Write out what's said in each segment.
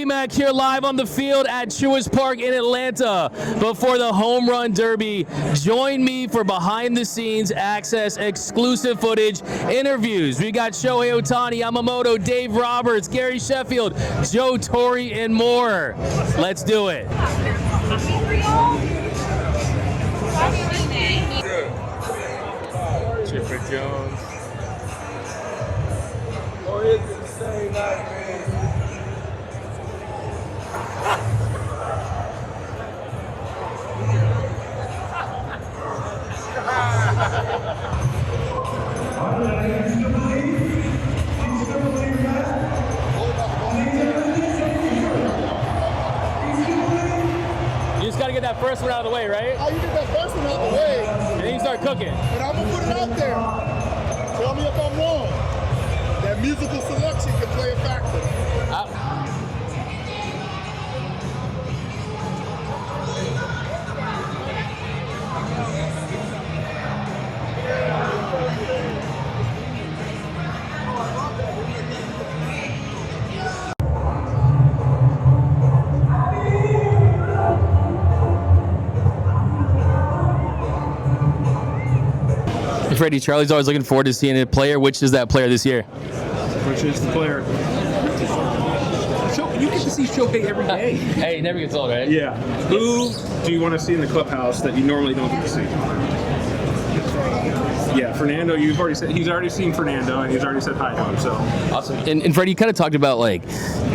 BMAC here live on the field at Truist Park in Atlanta before the Home Run Derby. Join me for behind-the-scenes access, exclusive footage, interviews. We got Shohei Ohtani, Yamamoto, Dave Roberts, Gary Sheffield, Joe Torre, and more. Let's do it. Chipper Jones. Oh, it's insane night, man. You just got to get that first one out of the way, right? How you get that first one out of the way? And then you start cooking. And I'm gonna put it out there. Tell me if I'm wrong. That musical selection can play a factor. Freddie, Charlie's always looking forward to seeing a player. Which is that player this year? Which is the player? You get to see Shohei every day. Hey, he never gets old, right? Yeah. Who do you want to see in the clubhouse that you normally don't get to see? Yeah, Fernando. He's already seen Fernando, and he's already said hi to him. So awesome. And Freddie, you kind of talked about like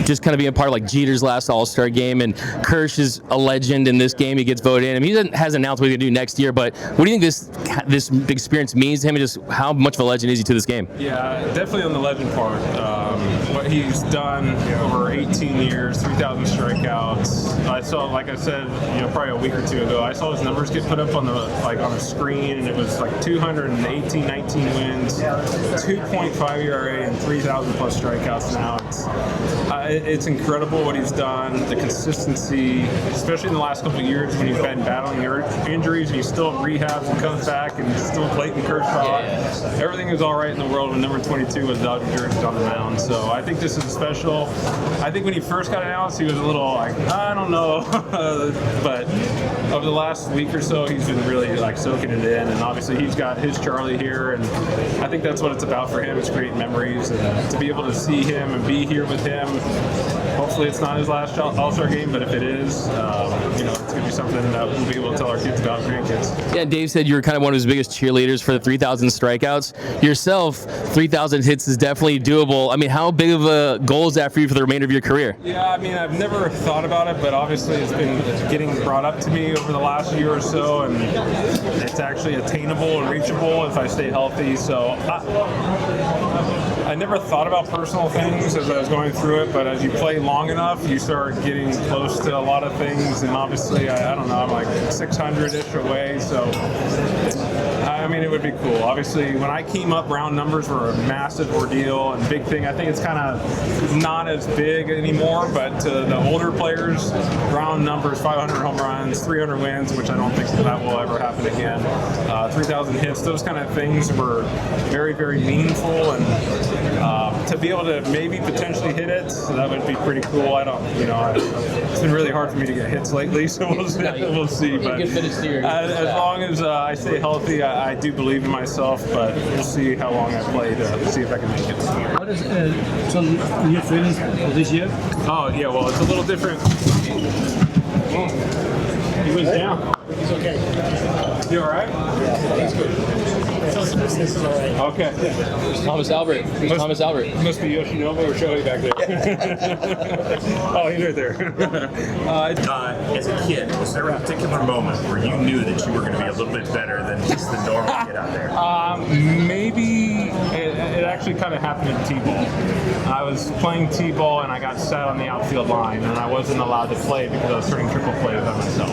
just kind of being a part of like Jeter's last All-Star game, and Kirsch is a legend in this game. He gets voted in. I mean, he hasn't announced what he's gonna do next year, but what do you think this experience means to him, and just how much of a legend is he to this game? yeah, definitely on the legend part. What he's done over 18 years, 3,000 strikeouts. I saw, like I said, probably a week or two ago, I saw his numbers get put up on the screen, and it was like 218, 19 wins, 2.5 ERA, and 3,000 plus strikeouts now. It's incredible what he's done, the consistency, especially in the last couple of years when he's been battling injuries and he still rehabs and comes back and still Clayton Kershaw. Everything is all right in the world when number 22 was Dodger jerseys on the mound. So I think this is special. I think when he first got announced, he was a little like, I don't know. But over the last week or so, he's been really like soaking it in. And obviously he's got his Charlie here. And I think that's what it's about for him. It's creating memories. And to be able to see him and be here with him, hopefully it's not his last All-Star game, but if it is, it's going to be something that we'll be able to tell our kids about, grandkids. Yeah, Dave said you were kind of one of his biggest cheerleaders for the 3,000 strikeouts. Yourself, 3,000 hits is definitely doable. I mean, how big of a goal is that for you for the remainder of your career? Yeah, I mean, I've never thought about it, but obviously it's been getting brought up to me over the last year or so, and it's actually attainable and reachable if I stay healthy. So I never thought about personal things as I was going through it, but as you play long enough, you start getting close to a lot of things, and obviously, I don't know, I'm like 600-ish away, so I mean, it would be cool. Obviously, when I came up, round numbers were a massive ordeal and big thing. I think it's kind of not as big anymore, but to the older players, round numbers, 500 home runs, 300 wins, which I don't think that will ever happen again, 3,000 hits, those kind of things were very, very meaningful, and to be able to maybe potentially hit it, so that would be pretty cool. It's been really hard for me to get hits lately, so we'll see. But as long as I stay healthy, I do believe in myself, but we'll see how long I play to see if I can make it. What is some new feelings for this year? Oh, yeah, well, it's a little different. He went down. He's okay. You all right? He's good. This is all right. Okay. Thomas Albert. Who's Thomas Albert? Must be Yoshinobu or Shohei back there. Oh, he's right there. As a kid, was there a particular moment where you knew that you were going to be a little bit better than just the normal kid out there? Maybe it actually kind of happened in T-ball. I was playing T-ball and I got sat on the outfield line, and I wasn't allowed to play because I was turning triple plays by myself.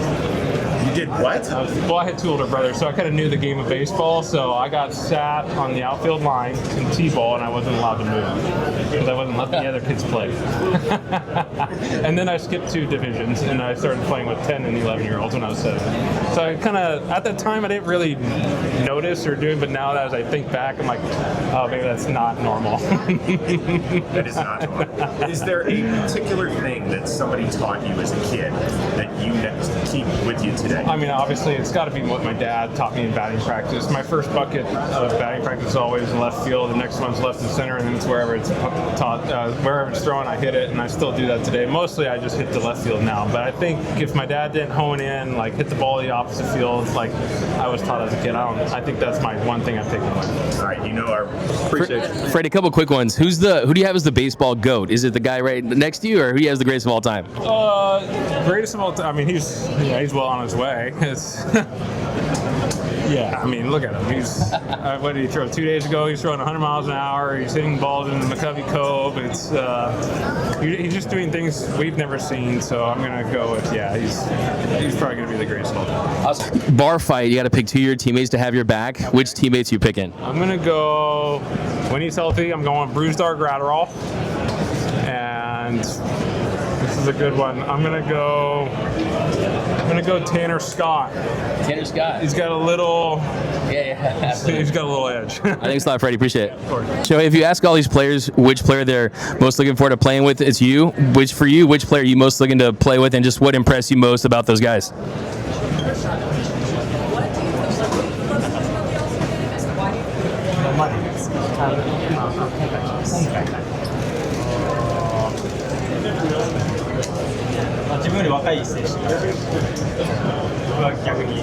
You did what? I had two older brothers, so I kind of knew the game of baseball. So I got sat on the outfield line in T-ball, and I wasn't allowed to move because I wasn't letting the other kids play. And then I skipped 2 divisions, and I started playing with 10 and 11-year-olds when I was 7. So I kind of, at that time, I didn't really notice or do it, but now as I think back, I'm like, oh, maybe that's not normal. That is not normal. Is there a particular thing that somebody taught you as a kid that you keep with you today? I mean, obviously, it's got to be what my dad taught me in batting practice. My first bucket of batting practice is always in left field. The next one's left and center, and then it's wherever it's wherever it's thrown, I hit it, and I still do that today. Mostly, I just hit the left field now. But I think if my dad didn't hone in, like hit the ball the opposite field, like I was taught as a kid, I think that's my one thing I'm taking away. All right, you know our appreciate you. Freddie, a couple quick ones. Who do you have as the baseball GOAT? Is it the guy right next to you, or who do you have as the greatest of all time? Greatest of all time. I mean, he's well on his way. It's yeah. I mean, look at him. He's what did he throw 2 days ago? He's throwing 100 miles an hour. He's hitting balls in the McCovey Cove. It's he's just doing things we've never seen. So I'm gonna go with he's probably gonna be the greatest of all time. Awesome. Bar fight. You got to pick 2 of your teammates to have your back. Which teammates are you picking? I'm gonna go when he's healthy. I'm going Bruce Dark Gratterall, and this is a good one. I'm gonna go Tanner Scott. Tanner Scott. He's got a little. Yeah. He's got a little edge. Thanks a lot, Freddie. Appreciate it. Shohei, if you ask all these players which player they're most looking forward to playing with, it's you. Which player are you most looking to play with, and just what impressed you most about those guys? 自分より若い選手が僕は逆に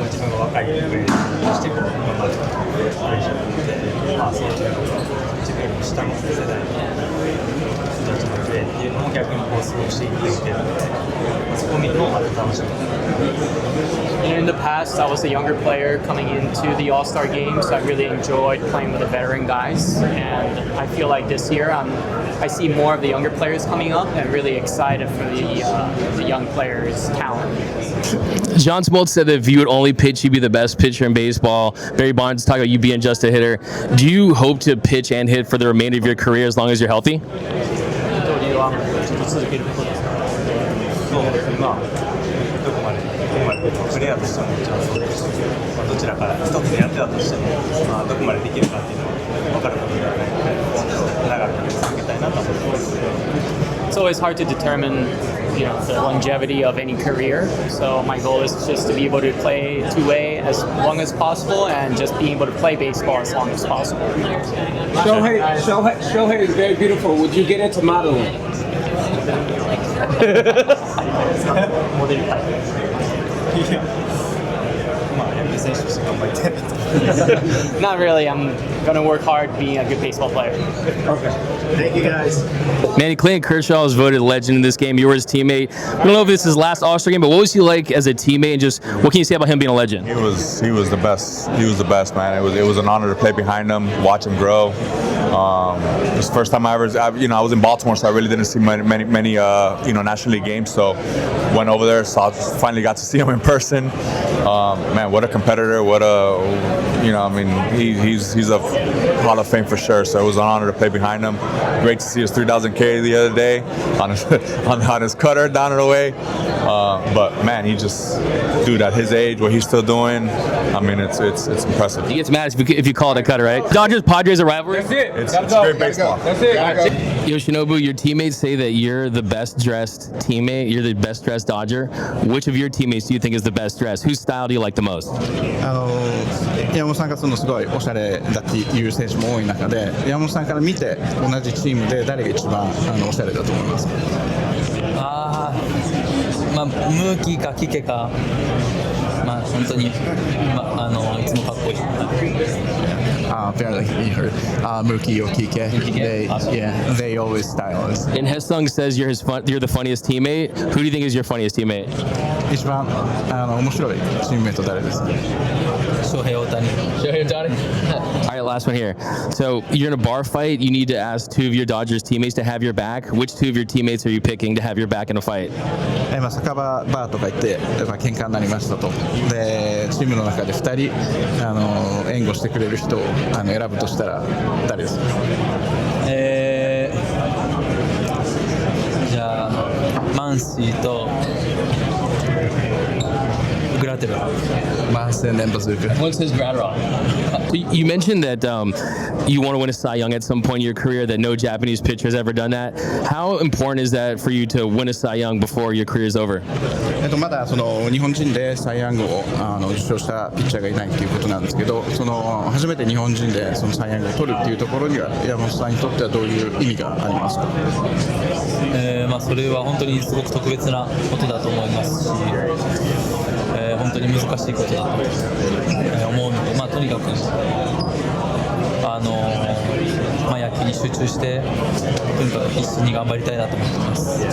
自分が若い上して頑張るプレッシャーで、そういう自分よりも下の世代の人たちのプレーっていうのも逆にすごく刺激を受けるので、そこを見るのもまた楽しみ。In the past, I was a younger player coming into the All-Star game, so I really enjoyed playing with the veteran guys. And I feel like this year, I see more of the younger players coming up, and really excited for the young players' talent. John Smoltz said that if you would only pitch, you'd be the best pitcher in baseball. Barry Bonds talked about you being just a hitter. Do you hope to pitch and hit for the remainder of your career as long as you're healthy? そうですね。どこまでプレイヤーとしてももちろんそうですし、どちらから一つでやってたとしても、どこまでできるかっていうのは分かることではないので、長く続けたいなと思ってます。It's always hard to determine, the longevity of any career. So my goal is just to be able to play two-way as long as possible, and just being able to play baseball as long as possible. Shohei is very beautiful. Would you get into modeling? モデルタイプ。野球選手として頑張りたいなと。Not really. I'm going to work hard being a good baseball player. Okay. Thank you guys. Manny, Clayton Kershaw was voted legend in this game. You were his teammate. I don't know if this is his last All-Star game, but what was he like as a teammate, and just what can you say about him being a legend? He was the best. He was the best, man. It was an honor to play behind him, watch him grow. It was the first time I was in Baltimore, so I really didn't see many National League games. So went over there, finally got to see him in person. Man, what a competitor! He's a Hall of Fame for sure. So it was an honor to play behind him. Great to see his 3,000 K the other day on his cutter down and away. But man, dude, at his age, what he's still doing, I mean, it's impressive. He gets mad if you call it a cutter, right? Dodgers Padres a rivalry. That's it. It's great baseball. That's it. Yoshinobu, your teammates say that you're the best dressed teammate. You're the best dressed Dodger. Which of your teammates do you think is the best dressed? Whose style do you like the most? 山本さんがすごいおしゃれだっていう選手も多い中で、山本さんから見て同じチームで誰が一番おしゃれだと思いますか？ムーキーかキケか、本当に、いつもかっこいい。Apparently you heard Mookie or Kike. They always style us. And Hesung says you're the funniest teammate. Who do you think is your funniest teammate? 一番面白いチームメイト誰ですか？Shohei Ohtani. Shohei Ohtani. All right, last one here. So you're in a bar fight. You need to ask 2 of your Dodgers teammates to have your back. Which 2 of your teammates are you picking to have your back in a fight? 今酒場バーとか行って喧嘩になりましたと。でチームの中で2人援護してくれる人を選ぶとしたら誰ですか？じゃあマンシーと Gratero. Masen and Bazooka. What's his Gratterall? You mentioned that you want to win a Cy Young at some point in your career, that no Japanese pitcher has ever done that. How important is that for you to win a Cy Young before your career is over? まだその日本人でサイ・ヤングを受賞したピッチャーがいないということなんですけど、その初めて日本人でそのサイ・ヤングを取るっていうところには山本さんにとってはどういう意味がありますか？それは本当にすごく特別なことだと思いますし、本当に難しいことだと思うので、とにかく野球に集中してとにかく必死に頑張りたいなと思ってます。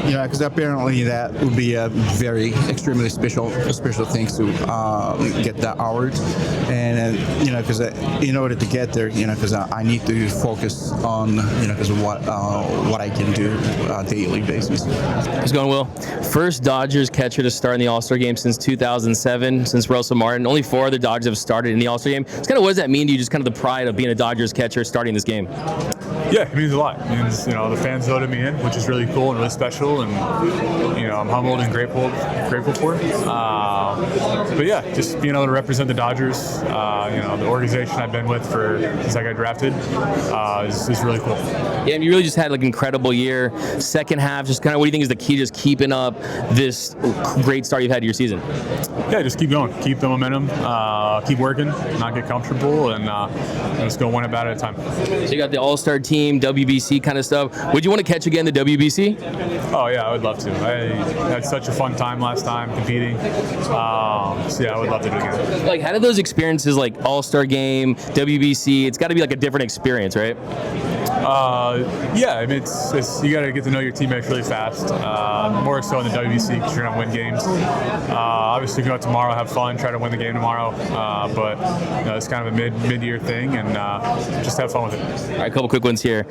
Yeah, because apparently that would be a very extremely special thing to get that award, and because in order to get there, because I need to focus on because what I can do daily basis. How's it going, Will? First Dodgers catcher to start in the All-Star game since 2007, since Russell Martin. Only 4 other Dodgers have started in the All-Star game. It's kind of, what does that mean to you? Just kind of the pride of being a Dodgers catcher starting this game. Yeah, it means a lot. It means, the fans voted me in, which is really cool and really special, and I'm humbled and grateful for it. But yeah, just being able to represent the Dodgers, the organization I've been with since I got drafted, is really cool. Yeah, and you really just had like an incredible year. Second half, just kind of, what do you think is the key to just keeping up this great start you've had to your season? Yeah, just keep going, keep the momentum, keep working, not get comfortable, and just go one at bat at a time. So you got the All-Star team, WBC kind of stuff. Would you want to catch again the WBC? Oh yeah, I would love to. I had such a fun time last time competing. So yeah, I would love to do it again. Like, how did those experiences, like All-Star game, WBC, it's got to be like a different experience, right? Yeah, I mean, it's you got to get to know your teammates really fast. More so in the WBC because you're gonna win games. Obviously, go out tomorrow, have fun, try to win the game tomorrow. But it's kind of a mid-year thing, and just have fun with it. All right, a couple quick ones here.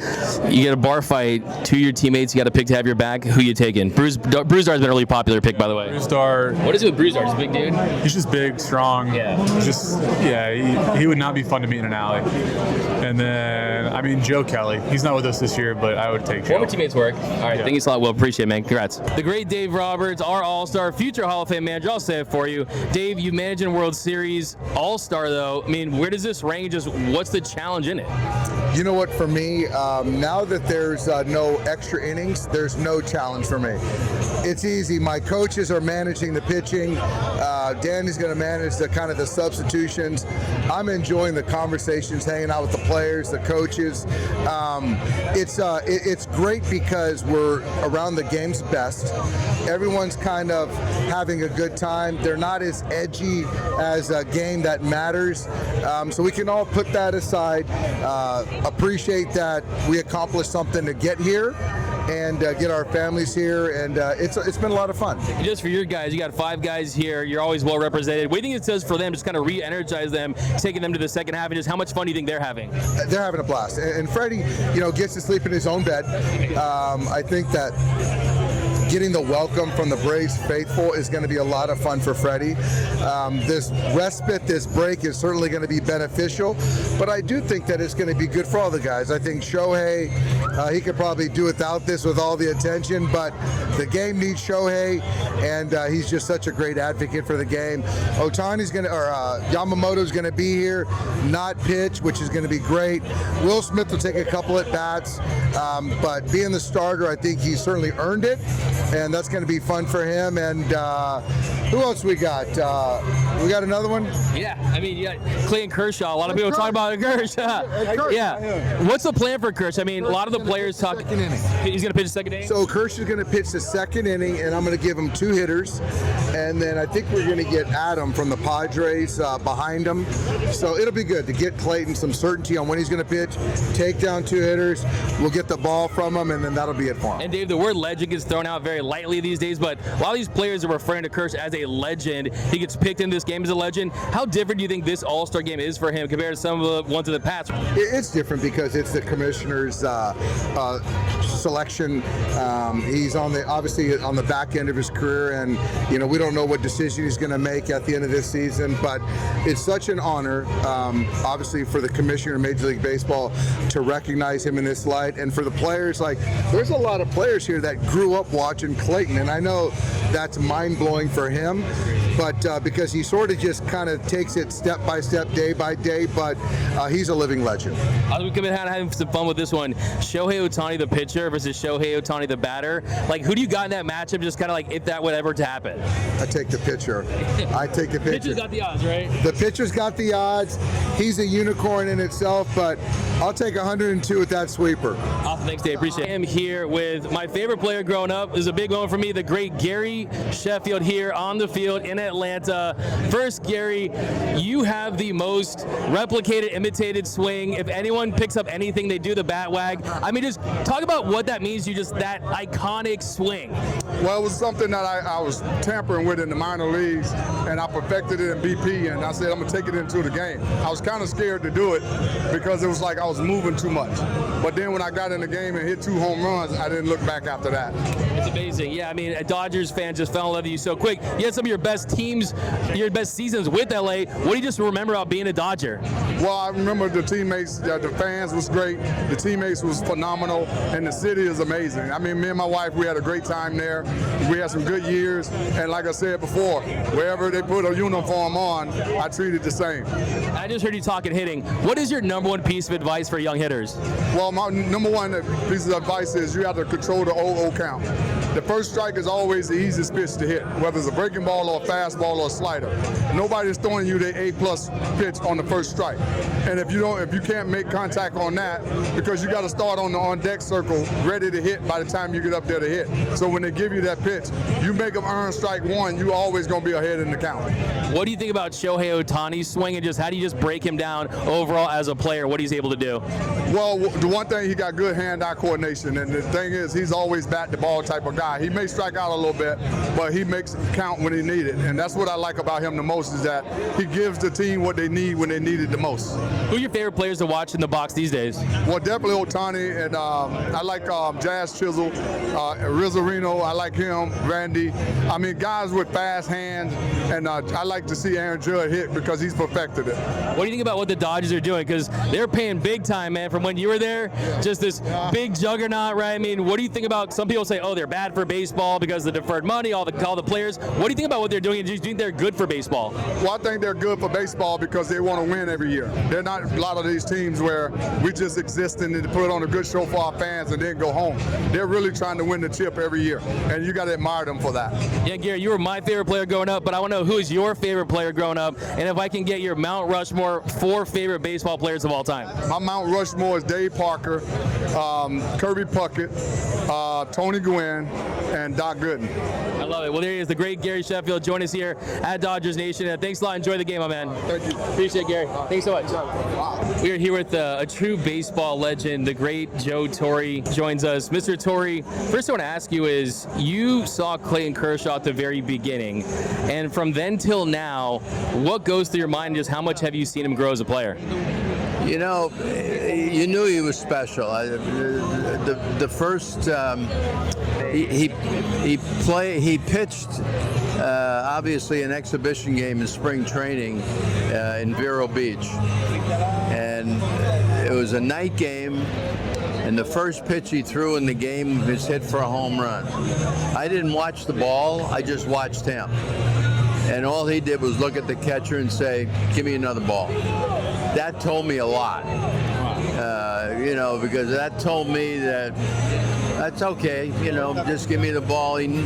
You get a bar fight, 2 of your teammates you got to pick to have your back. Who you taking? Brusdar's been a really popular pick, by the way. Brusdar. What is it with Brusdar? He's a big dude. He's just big, strong. Yeah. He would not be fun to meet in an alley. And then, I mean, Joe Kelly. He's not with us this year, but I would take Joe. Former teammates work. All right, thank you so much. Well, appreciate it, man. Congrats. The great Dave Roberts, our All-Star, future Hall of Fame manager. I'll say it for you. Dave, you managed in World Series. All-Star, though. I mean, where does this range? Just what's the challenge in it? You know what, for me, now that there's no extra innings, there's no challenge for me. It's easy. My coaches are managing the pitching. Danny's going to manage the kind of the substitutions. I'm enjoying the conversations, hanging out with the players, the coaches. It's great because we're around the game's best. Everyone's kind of having a good time. They're not as edgy as a game that matters. So we can all put that aside, appreciate that we accomplished something to get here and get our families here, and it's been a lot of fun. Just for your guys, you got 5 guys here. You're always well represented. What do you think it says for them, just kind of re-energize them, taking them to the second half, and just how much fun do you think they're having? They're having a blast, and Freddie, gets to sleep in his own bed. I think that getting the welcome from the Braves faithful is going to be a lot of fun for Freddie. This respite, this break is certainly going to be beneficial, but I do think that it's going to be good for all the guys. I think Shohei, he could probably do without this with all the attention, but the game needs Shohei, and he's just such a great advocate for the game. Ohtani's going to, or Yamamoto's going to be here, not pitch, which is going to be great. Will Smith will take a couple at bats, but being the starter, I think he certainly earned it. And that's going to be fun for him. And who else we got? We got another one? Yeah, I mean, you got Clayton Kershaw. A lot of people talk about Kershaw. Yeah. What's the plan for Kershaw? I mean, a lot of the players talk. He's going to pitch the second inning? So Kershaw's going to pitch the second inning, and I'm going to give him 2 hitters. And then I think we're going to get Adam from the Padres behind him. So it'll be good to get Clayton some certainty on when he's going to pitch, take down 2 hitters. We'll get the ball from him, and then that'll be it for him. And Dave, the word legend gets thrown out very lightly these days, but a lot of these players are referring to Kershaw as a legend. He gets picked in this game as a legend. How different do you think this All-Star game is for him compared to some of the ones in the past? It's different because it's the commissioner's selection. He's obviously on the back end of his career, and we don't know what decision he's going to make at the end of this season, but it's such an honor, obviously, for the commissioner of Major League Baseball to recognize him in this light, and for the players. Like, there's a lot of players here that grew up watching Clayton, and I know that's mind-blowing for him, but because he sort of just kind of takes it step by step, day by day, but he's a living legend. I was coming out having some fun with this one. Shohei Ohtani, the pitcher, versus Shohei Ohtani, the batter. Like, who do you got in that matchup? Just kind of like if that would ever to happen. I take the pitcher. I take the pitcher. Pitcher's got the odds, right? The pitcher's got the odds. He's a unicorn in itself, but I'll take 102 with that sweeper. Awesome, thanks, Dave. Appreciate it. I am here with my favorite player growing up. It was a big moment for me, the great Gary Sheffield here on the field in Atlanta. First, Gary, you have the most replicated, imitated swing. If anyone picks up anything, they do the bat wag. I mean, just talk about what that means to you, just that iconic swing. Well, it was something that I was tampering with in the minor leagues, and I perfected it in BP, and I said, I'm going to take it into the game. I was kind of scared to do it because it was like I was moving too much. But then when I got in the game and hit 2 home runs, I didn't look back after that. It's amazing. Yeah, I mean, a Dodgers fan just fell in love with you so quick. You had some of your best teams, your best seasons with LA. What do you just remember about being a Dodger? Well, I remember the teammates, the fans was great, the teammates was phenomenal, and the city is amazing. I mean, me and my wife, we had a great time there. We had some good years, and like I said before, wherever they put a uniform on, I treat it the same. I just heard you talking hitting. What is your number one piece of advice for young hitters? Well, my number one piece of advice is you have to control the 0-0 count. The first strike is always the easiest pitch to hit, whether it's a breaking ball or a fastball or a slider. Nobody's throwing you the A-plus pitch on the first strike. And if you can't make contact on that, because you got to start on the on-deck circle ready to hit by the time you get up there to hit. So when they give you that pitch, you make them earn strike one, you always going to be ahead in the count. What do you think about Shohei Ohtani's swing, and just how do you just break him down overall as a player, what he's able to do? Well, the one thing, he got good hand-eye coordination, and the thing is, he's always bat the ball type of guy. He may strike out a little bit, but he makes it count when he needs it, and that's what I like about him the most, is that he gives the team what they need when they need it the most. Who are your favorite players to watch in the box these days? Well, definitely Ohtani, and I like Jazz Chisholm, Rizzarino, I like him, Randy. I mean, guys with fast hands, and I like to see Aaron Judge hit because he's perfected it. What do you think about what the Dodgers are doing? Because they're paying big time, man, from when you were there, just this big juggernaut, right? I mean, what do you think about, some people say, oh, they're bad for baseball because of the deferred money, all the players. What do you think about what they're doing? Do you think they're good for baseball? Well, I think they're good for baseball because they want to win every year. They're not a lot of these teams where we just exist and to put on a good show for our fans and then go home. They're really trying to win the chip every year, and you got to admire them for that. Yeah, Gary, you were my favorite player growing up, but I want to know who is your favorite player growing up, and if I can get your Mount Rushmore 4 favorite baseball players of all time. My Mount Rushmore is Dave Parker, Kirby Puckett, Tony Gwynn, and Doc Gooden. I love it. Well, there he is, the great Gary Sheffield. Join us here at Dodgers Nation. Thanks a lot. Enjoy the game, my man. Thank you. Appreciate it, Gary. Thanks so much. We are here with a true baseball legend, the great Joe Torre joins us. Mr. Torre, first I want to ask you is, you saw Clayton Kershaw at the very beginning, and from then till now, what goes through your mind, just how much have you seen him grow as a player? You know, you knew he was special. The first he pitched obviously an exhibition game in spring training in Vero Beach, and it was a night game. And the first pitch he threw in the game was hit for a home run. I didn't watch the ball, I just watched him. And all he did was look at the catcher and say, give me another ball. That told me a lot, you know, because that told me that that's okay, you know, just give me the ball. He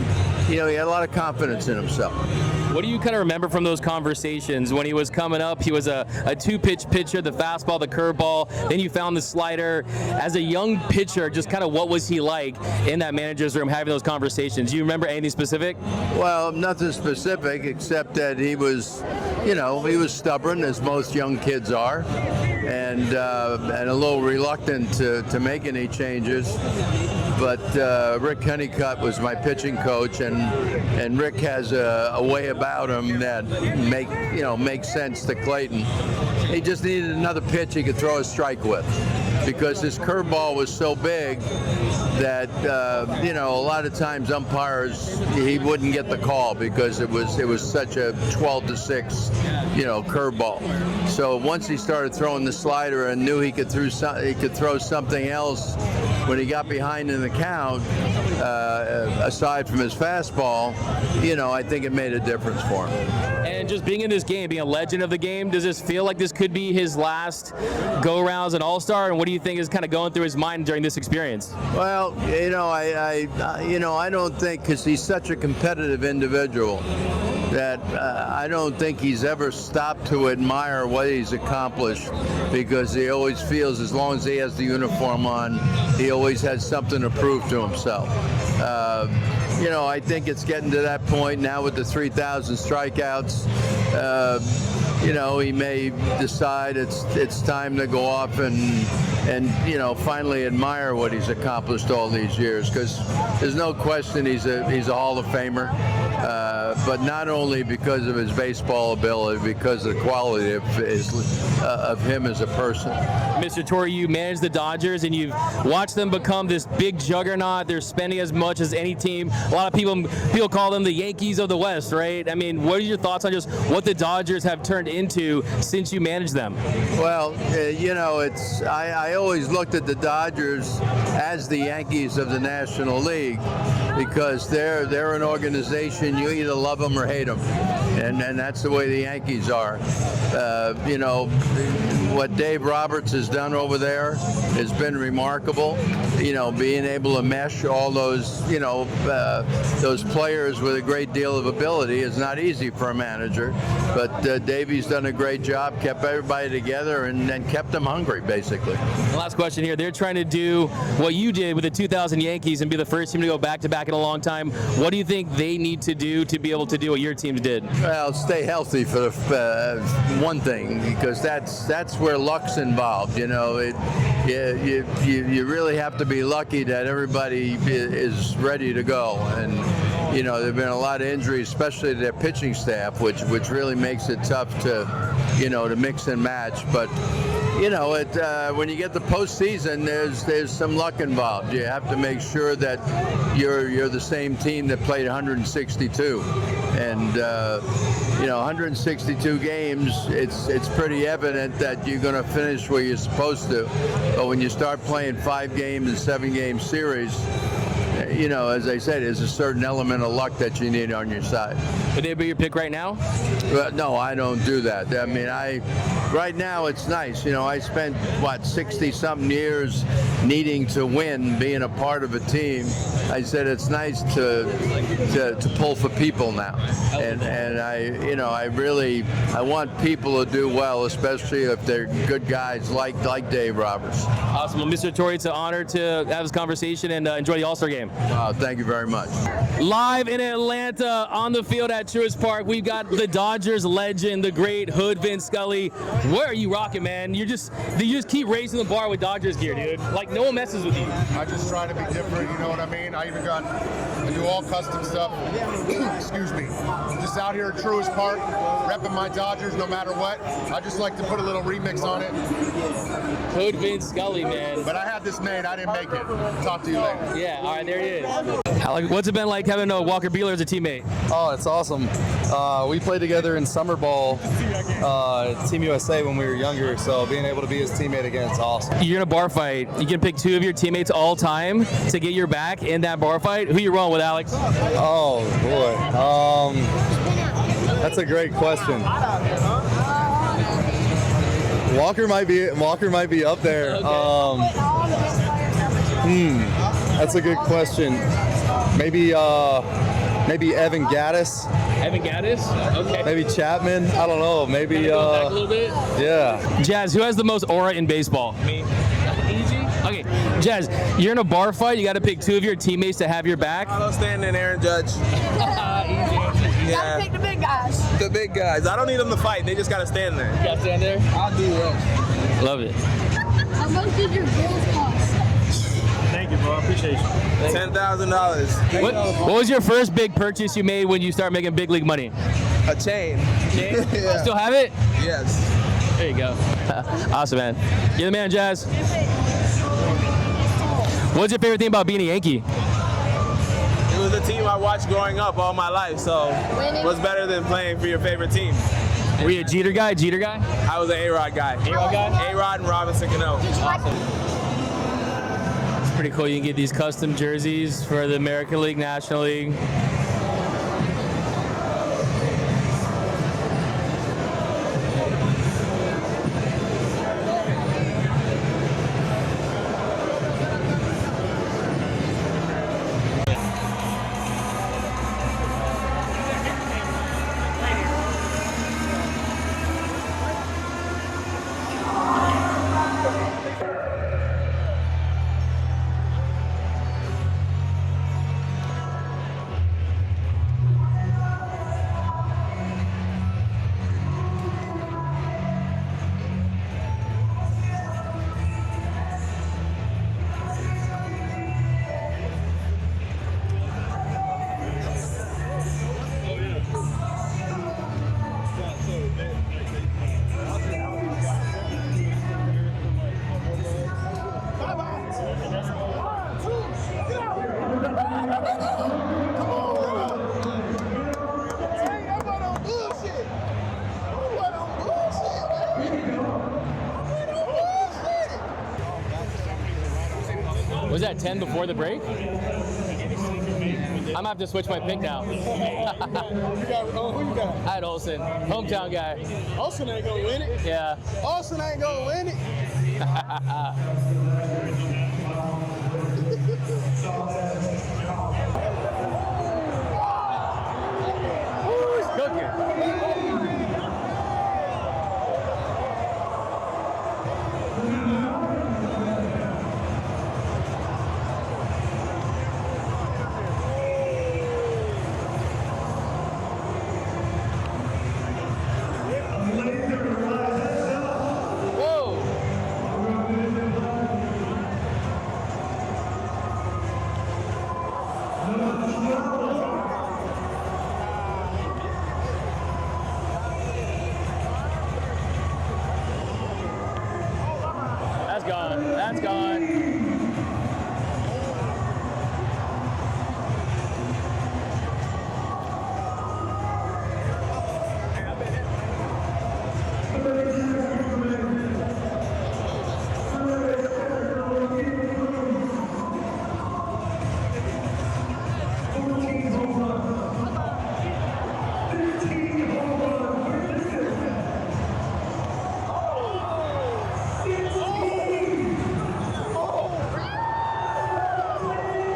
had a lot of confidence in himself. What do you kind of remember from those conversations when he was coming up? He was a 2-pitch pitcher, the fastball, the curveball, then you found the slider. As a young pitcher, just kind of what was he like in that manager's room having those conversations? Do you remember anything specific? Well, nothing specific except that he was, he was stubborn, as most young kids are, and a little reluctant to make any changes. But Rick Honeycutt was my pitching coach, and Rick has a way about him that makes sense to Clayton. He just needed another pitch he could throw a strike with, because his curveball was so big that a lot of times umpires, he wouldn't get the call because it was such a 12-6 curveball. So once he started throwing the slider and knew he could throw something else when he got behind in the count, aside from his fastball, I think it made a difference for him. And just being in this game, being a legend of the game, does this feel like this could be his last go-around as an All-Star? And what do you think is kind of going through his mind during this experience? Well, I don't think, because he's such a competitive individual, that I don't think he's ever stopped to admire what he's accomplished, because he always feels as long as he has the uniform on, he always has something to prove to himself. I think it's getting to that point now with the 3,000 strikeouts. He may decide it's time to go off and finally admire what he's accomplished all these years, because there's no question he's a Hall of Famer. But not only because of his baseball ability, because of the quality of him as a person. Mr. Torre, you manage the Dodgers, and you've watched them become this big juggernaut. They're spending as much as any team. A lot of people call them the Yankees of the West, right? I mean, what are your thoughts on just what the Dodgers have turned into since you managed them? Well, I always looked at the Dodgers as the Yankees of the National League, because they're an organization you either love them or hate them, and that's the way the Yankees are. What Dave Roberts has done over there has been remarkable. Being able to mesh all those players with a great deal of ability is not easy for a manager, but Davey's done a great job, kept everybody together, and kept them hungry, basically. Last question here. They're trying to do what you did with the 2000 Yankees and be the first team to go back-to-back in a long time. What do you think they need to do to be able to do what your teams did? Well, stay healthy for the one thing, because that's where luck's involved. You really have to be lucky that everybody is ready to go. And there have been a lot of injuries, especially to their pitching staff, which really makes it tough to mix and match. But when you get the postseason, there's some luck involved. You have to make sure that you're the same team that played 162, and 162 games. It's pretty evident that you're going to finish where you're supposed to. But when you start playing 5-game and 7-game series, as I said, there's a certain element of luck that you need on your side. Would they be your pick right now? No, I don't do that. I mean, right now it's nice. I spent 60-something years needing to win, being a part of a team. I said it's nice to pull for people now, and I want people to do well, especially if they're good guys like Dave Roberts. Awesome. Well, Mr. Torre, it's an honor to have this conversation, and enjoy the All-Star game. Thank you very much. Live in Atlanta on the field at Truist Park, we've got the Dodgers legend, the great Hood Vin Scully. Where are you rocking, man? You just keep raising the bar with Dodgers gear, dude. Like, no one messes with you. I just try to be different, you know what I mean? I do all custom stuff. Excuse me. Just out here at Truist Park, repping my Dodgers no matter what. I just like to put a little remix on it. Hood Vin Scully, man. But I had this made, I didn't make it. Talk to you later. Yeah, all right, there he is. What's it been like having Walker Buehler as a teammate? Oh, it's awesome. We played together in summer ball, Team USA when we were younger, so being able to be his teammate again is awesome. You're in a bar fight. You can pick two of your teammates all time to get your back in that bar fight. Who you rolling with, Alex? Oh, boy. That's a great question. Walker might be up there. Okay. That's a good question. Maybe Evan Gattis. Evan Gattis? Okay. Maybe Chapman. I don't know. Maybe back a little bit? Yeah. Jazz, who has the most aura in baseball? Me. Easy? Okay. Jazz, you're in a bar fight. You got to pick two of your teammates to have your back. I'll stand in Aaron Judge. Easy. Yeah. Gotta pick the big guys. The big guys. I don't need them to fight. They just gotta stand there. You gotta stand there? I'll do that. Love it. How much did your bills cost? Thank you, bro. I appreciate you. $10,000. What was your first big purchase you made when you started making big league money? A chain. Chain? Yeah. You still have it? Yes. There you go. Awesome, man. You're the man, Jazz. What's your favorite thing about being a Yankee? It was the team I watched growing up all my life, so what's better than playing for your favorite team? Were you a Jeter guy? I was an A-Rod guy. A-Rod guy? A-Rod and Robinson Cano. Awesome. It's pretty cool. You can get these custom jerseys for the American League, National League. Was that 10 before the break? I'm gonna have to switch my pick now. Who you got? I had Olsen, hometown guy. Olsen ain't gonna win it. Yeah. Olsen ain't gonna win it. Who's cooking? That's gone. That's gone.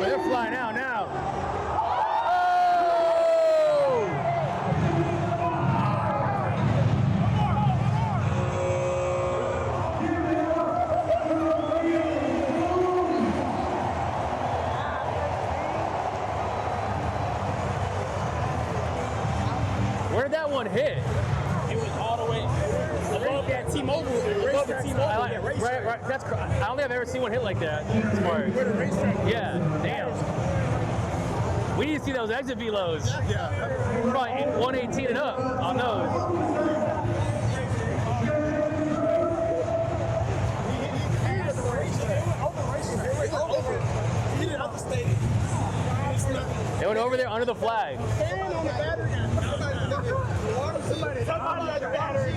They're flying out now. Where did that one hit? It was all the way above that T-Mobile. Above the T-Mobile. Right. That's. I don't think I've ever seen one hit like that. Smart. Yeah. Damn. We need to see those exit velos. Yeah. Probably 118 and up on those. They went over there under the flag. Somebody had the battery.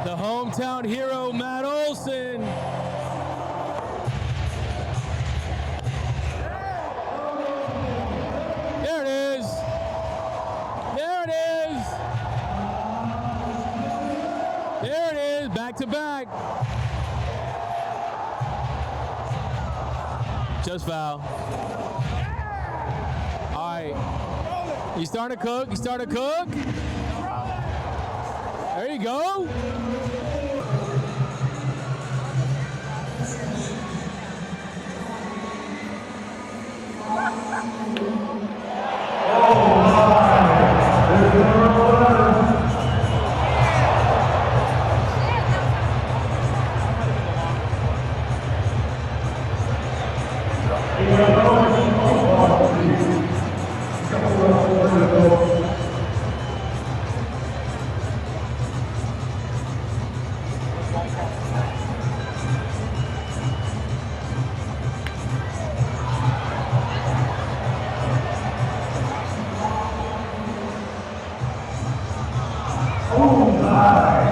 The hometown hero, Matt Olson. There it is. There it is. There it is. Back to back. Just foul. All right. You starting to cook? You starting to cook? There you go. Oh, Shohei.